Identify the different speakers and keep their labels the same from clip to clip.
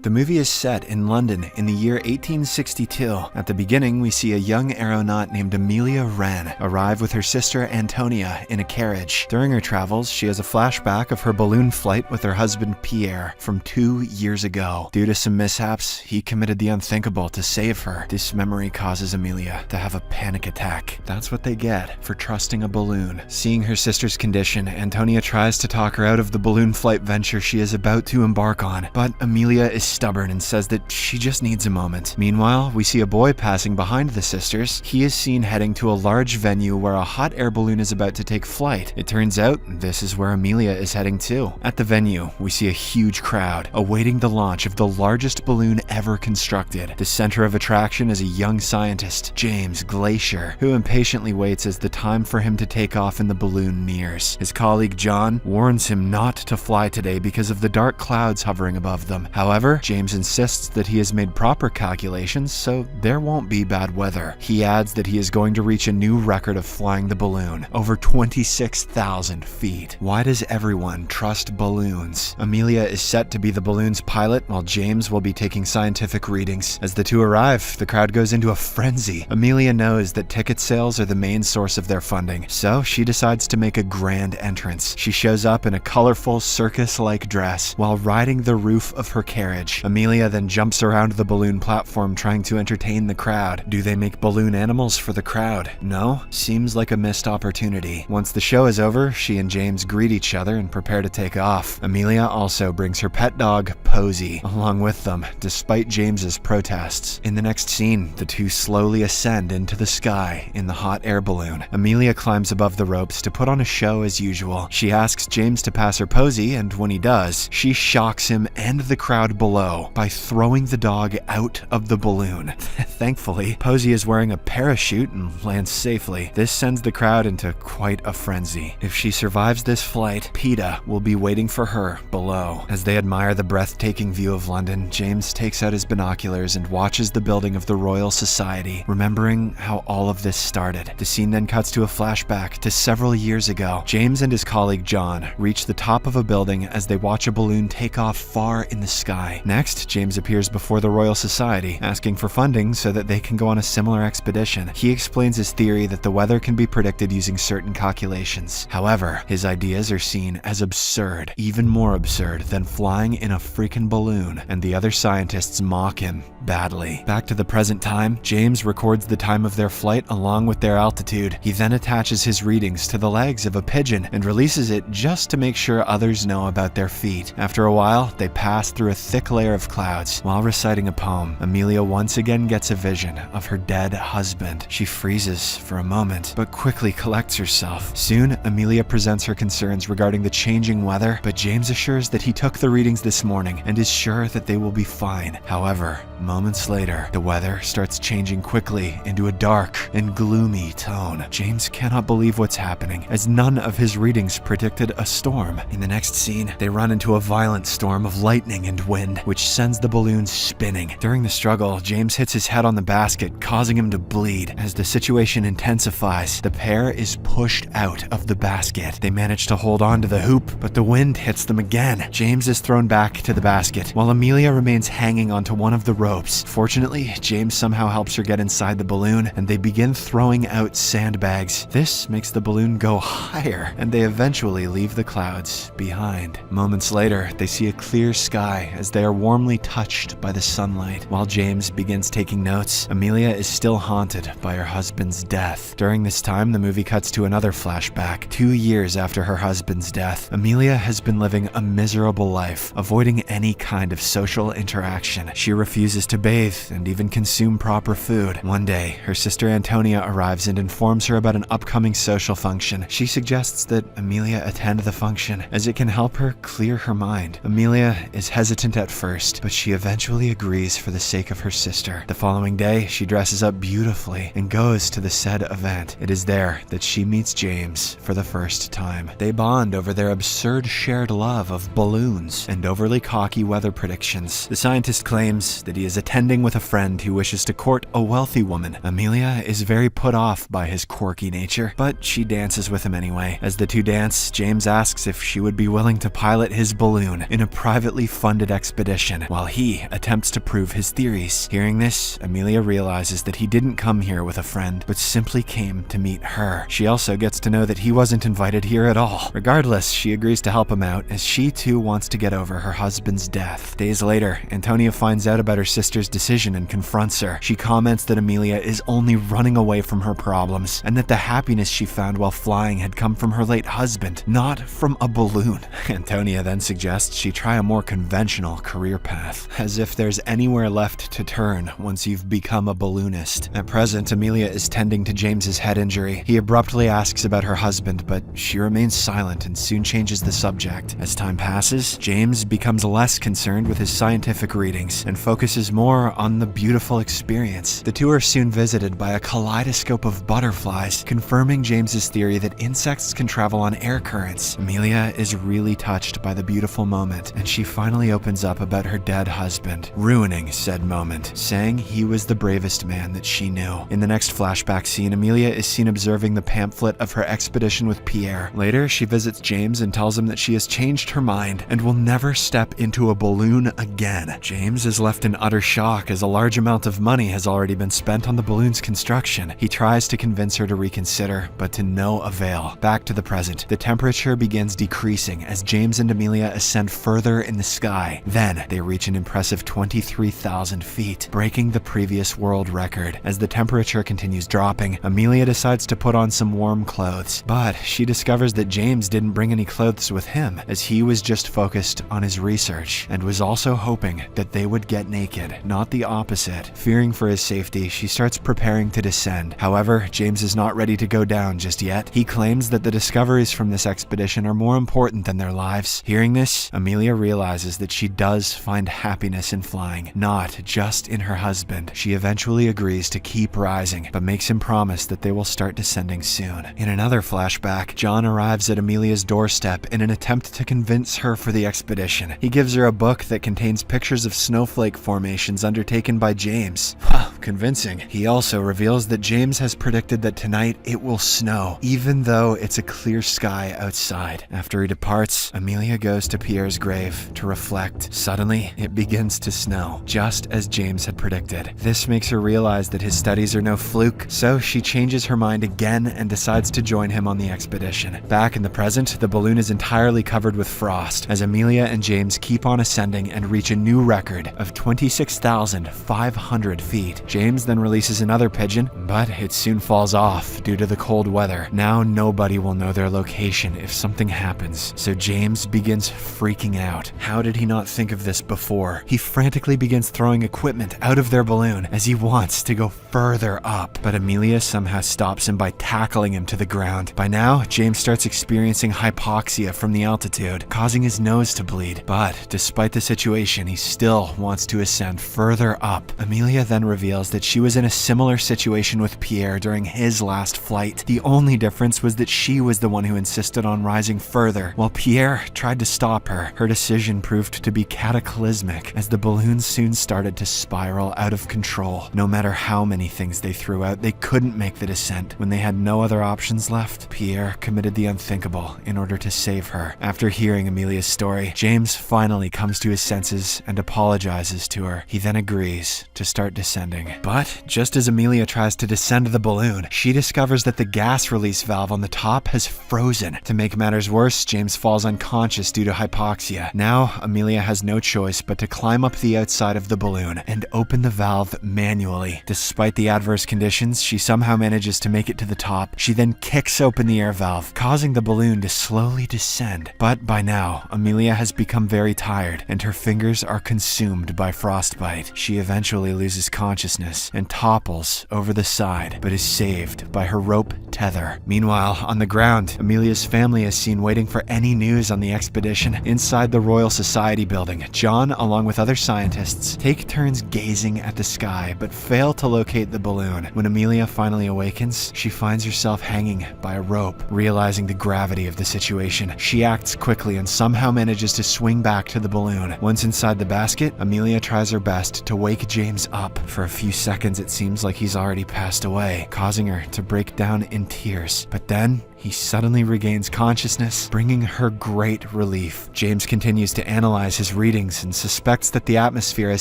Speaker 1: The movie is set in London in the year 1862. At the beginning, we see a young aeronaut named Amelia Wren arrive with her sister Antonia in a carriage. During her travels, she has a flashback of her balloon flight with her husband Pierre from 2 years ago. Due to some mishaps, he committed the unthinkable to save her. This memory causes Amelia to have a panic attack. That's what they get for trusting a balloon. Seeing her sister's condition, Antonia tries to talk her out of the balloon flight venture she is about to embark on, but Amelia is stubborn and says that she just needs a moment. Meanwhile, we see a boy passing behind the sisters. He is seen heading to a large venue where a hot air balloon is about to take flight. It turns out this is where Amelia is heading to. At the venue, we see a huge crowd awaiting the launch of the largest balloon ever constructed. The center of attraction is a young scientist, James Glacier, who impatiently waits as the time for him to take off in the balloon nears. His colleague John warns him not to fly today because of the dark clouds hovering above them. However, James insists that he has made proper calculations, so there won't be bad weather. He adds that he is going to reach a new record of flying the balloon, over 26,000 feet. Why does everyone trust balloons? Amelia is set to be the balloon's pilot, while James will be taking scientific readings. As the two arrive, the crowd goes into a frenzy. Amelia knows that ticket sales are the main source of their funding, so she decides to make a grand entrance. She shows up in a colorful circus-like dress while riding the roof of her carriage. Amelia then jumps around the balloon platform trying to entertain the crowd. Do they make balloon animals for the crowd? No? Seems like a missed opportunity. Once the show is over, she and James greet each other and prepare to take off. Amelia also brings her pet dog, Posy, along with them, despite James's protests. In the next scene, the two slowly ascend into the sky in the hot air balloon. Amelia climbs above the ropes to put on a show as usual. She asks James to pass her Posy, and when he does, she shocks him and the crowd below by throwing the dog out of the balloon. Thankfully, Posy is wearing a parachute and lands safely. This sends the crowd into quite a frenzy. If she survives this flight, PETA will be waiting for her below. As they admire the breathtaking view of London, James takes out his binoculars and watches the building of the Royal Society, remembering how all of this started. The scene then cuts to a flashback to several years ago. James and his colleague John reach the top of a building as they watch a balloon take off far in the sky. Next, James appears before the Royal Society, asking for funding so that they can go on a similar expedition. He explains his theory that the weather can be predicted using certain calculations. However, his ideas are seen as absurd, even more absurd than flying in a freaking balloon, and the other scientists mock him badly. Back to the present time, James records the time of their flight along with their altitude. He then attaches his readings to the legs of a pigeon and releases it just to make sure others know about their feat. After a while, they pass through a thick layer of clouds. While reciting a poem, Amelia once again gets a vision of her dead husband. She freezes for a moment, but quickly collects herself. Soon, Amelia presents her concerns regarding the changing weather, but James assures that he took the readings this morning and is sure that they will be fine. However, moments later, the weather starts changing quickly into a dark and gloomy tone. James cannot believe what's happening, as none of his readings predicted a storm. In the next scene, they run into a violent storm of lightning and wind, which sends the balloon spinning. During the struggle, James hits his head on the basket, causing him to bleed. As the situation intensifies, the pair is pushed out of the basket. They manage to hold on to the hoop, but the wind hits them again. James is thrown back to the basket, while Amelia remains hanging onto one of the ropes. Fortunately, James somehow helps her get inside the balloon, and they begin throwing out sandbags. This makes the balloon go higher, and they eventually leave the clouds behind. Moments later, they see a clear sky as they are warmly touched by the sunlight. While James begins taking notes, Amelia is still haunted by her husband's death. During this time, the movie cuts to another flashback. 2 years after her husband's death, Amelia has been living a miserable life, avoiding any kind of social interaction. She refuses to bathe and even consume proper food. One day, her sister Antonia arrives and informs her about an upcoming social function. She suggests that Amelia attend the function, as it can help her clear her mind. Amelia is hesitant at first, but she eventually agrees for the sake of her sister. The following day, she dresses up beautifully and goes to the said event. It is there that she meets James for the first time. They bond over their absurd shared love of balloons and overly cocky weather predictions. The scientist claims that he is is attending with a friend who wishes to court a wealthy woman. Amelia is very put off by his quirky nature, but she dances with him anyway. As the two dance, James asks if she would be willing to pilot his balloon in a privately funded expedition, while he attempts to prove his theories. Hearing this, Amelia realizes that he didn't come here with a friend, but simply came to meet her. She also gets to know that he wasn't invited here at all. Regardless, she agrees to help him out, as she too wants to get over her husband's death. Days later, Antonia finds out about her sister's decision and confronts her. She comments that Amelia is only running away from her problems, and that the happiness she found while flying had come from her late husband, not from a balloon. Antonia then suggests she try a more conventional career path, as if there's anywhere left to turn once you've become a balloonist. At present, Amelia is tending to James's head injury. He abruptly asks about her husband, but she remains silent and soon changes the subject. As time passes, James becomes less concerned with his scientific readings and focuses more on the beautiful experience. The two are soon visited by a kaleidoscope of butterflies, confirming James's theory that insects can travel on air currents. Amelia is really touched by the beautiful moment, and she finally opens up about her dead husband, ruining said moment, saying he was the bravest man that she knew. In the next flashback scene, Amelia is seen observing the pamphlet of her expedition with Pierre. Later, she visits James and tells him that she has changed her mind and will never step into a balloon again. James is left in utter shock as a large amount of money has already been spent on the balloon's construction. He tries to convince her to reconsider, but to no avail. Back to the present. The temperature begins decreasing as James and Amelia ascend further in the sky. Then, they reach an impressive 23,000 feet, breaking the previous world record. As the temperature continues dropping, Amelia decides to put on some warm clothes, but she discovers that James didn't bring any clothes with him, as he was just focused on his research and was also hoping that they would get naked, not the opposite. Fearing for his safety, she starts preparing to descend. However, James is not ready to go down just yet. He claims that the discoveries from this expedition are more important than their lives. Hearing this, Amelia realizes that she does find happiness in flying, not just in her husband. She eventually agrees to keep rising, but makes him promise that they will start descending soon. In another flashback, John arrives at Amelia's doorstep in an attempt to convince her for the expedition. He gives her a book that contains pictures of snowflake formations undertaken by James. Wow, convincing. He also reveals that James has predicted that tonight it will snow, even though it's a clear sky outside. After he departs, Amelia goes to Pierre's grave to reflect. Suddenly, it begins to snow, just as James had predicted. This makes her realize that his studies are no fluke, so she changes her mind again and decides to join him on the expedition. Back in the present, the balloon is entirely covered with frost, as Amelia and James keep on ascending and reach a new record of 26,500 feet. James then releases another pigeon, but it soon falls off due to the cold weather. Now nobody will know their location if something happens, so James begins freaking out. How did he not think of this before? He frantically begins throwing equipment out of their balloon as he wants to go further up, but Amelia somehow stops him by tackling him to the ground. By now, James starts experiencing hypoxia from the altitude, causing his nose to bleed, but despite the situation, he still wants to ascend further up. Amelia then reveals that she was in a similar situation with Pierre during his last flight. The only difference was that she was the one who insisted on rising further, while Pierre tried to stop her. Her decision proved to be cataclysmic, as the balloon soon started to spiral out of control. No matter how many things they threw out, they couldn't make the descent. When they had no other options left, Pierre committed the unthinkable in order to save her. After hearing Amelia's story, James finally comes to his senses and apologizes to her. He then agrees to start descending. But just as Amelia tries to descend the balloon, she discovers that the gas release valve on the top has frozen. To make matters worse, James falls unconscious due to hypoxia. Now, Amelia has no choice but to climb up the outside of the balloon and open the valve manually. Despite the adverse conditions, she somehow manages to make it to the top. She then kicks open the air valve, causing the balloon to slowly descend. But by now, Amelia has become very tired, and her fingers are consumed by frostbite. She eventually loses consciousness and topples over the side, but is saved by her rope tether. Meanwhile, on the ground, Amelia's family is seen waiting for any news on the expedition. Inside the Royal Society building, John, along with other scientists, take turns gazing at the sky but fail to locate the balloon. When Amelia finally awakens, she finds herself hanging by a rope. Realizing the gravity of the situation, she acts quickly and somehow manages to swing back to the balloon. Once inside the basket, Amelia tries her best to wake James up. For a few seconds, it seems like he's already passed away, causing her to break down in tears. But then, he suddenly regains consciousness, bringing her great relief. James continues to analyze his readings and suspects that the atmosphere has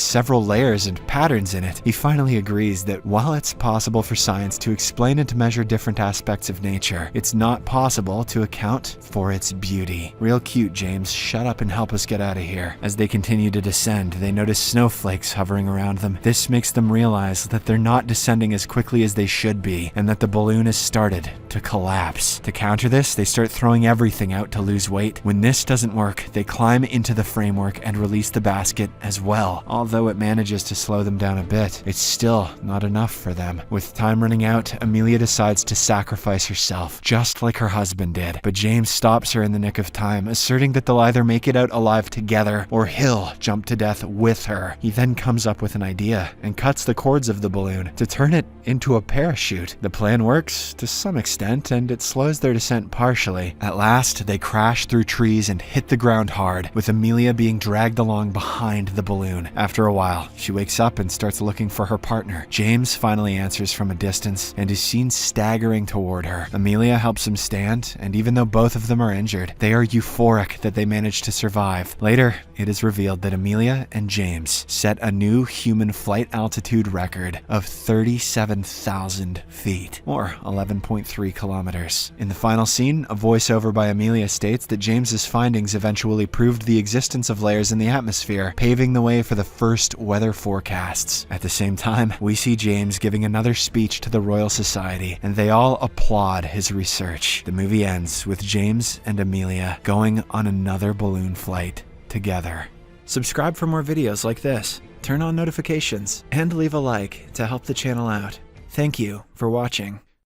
Speaker 1: several layers and patterns in it. He finally agrees that while it's possible for science to explain and to measure different aspects of nature, it's not possible to account for its beauty. Real cute, James. Shut up and help us get out of here. As they continue to descend, they notice snowflakes hovering around them. This makes them realize that they're not descending as quickly as they should be, and that the balloon has started to collapse. To counter this, they start throwing everything out to lose weight. When this doesn't work, they climb into the framework and release the basket as well. Although it manages to slow them down a bit, it's still not enough for them. With time running out, Amelia decides to sacrifice herself, just like her husband did. But James stops her in the nick of time, asserting that they'll either make it out alive together or he'll jump to death with her. He then comes up with an idea and cuts the cords of the balloon to turn it into a parachute. The plan works to some extent, and it slows their descent partially. At last, they crash through trees and hit the ground hard, with Amelia being dragged along behind the balloon. After a while, she wakes up and starts looking for her partner. James finally answers from a distance and is seen staggering toward her. Amelia helps him stand, and even though both of them are injured, they are euphoric that they managed to survive. Later, it is revealed that Amelia and James set a new human flight altitude record of 37,000 feet, or 11.3 kilometers. In the final scene, a voiceover by Amelia states that James's findings eventually proved the existence of layers in the atmosphere, paving the way for the first weather forecasts. At the same time, we see James giving another speech to the Royal Society, and they all applaud his research. The movie ends with James and Amelia going on another balloon flight together. Subscribe for more videos like this, turn on notifications, and leave a like to help the channel out. Thank you for watching.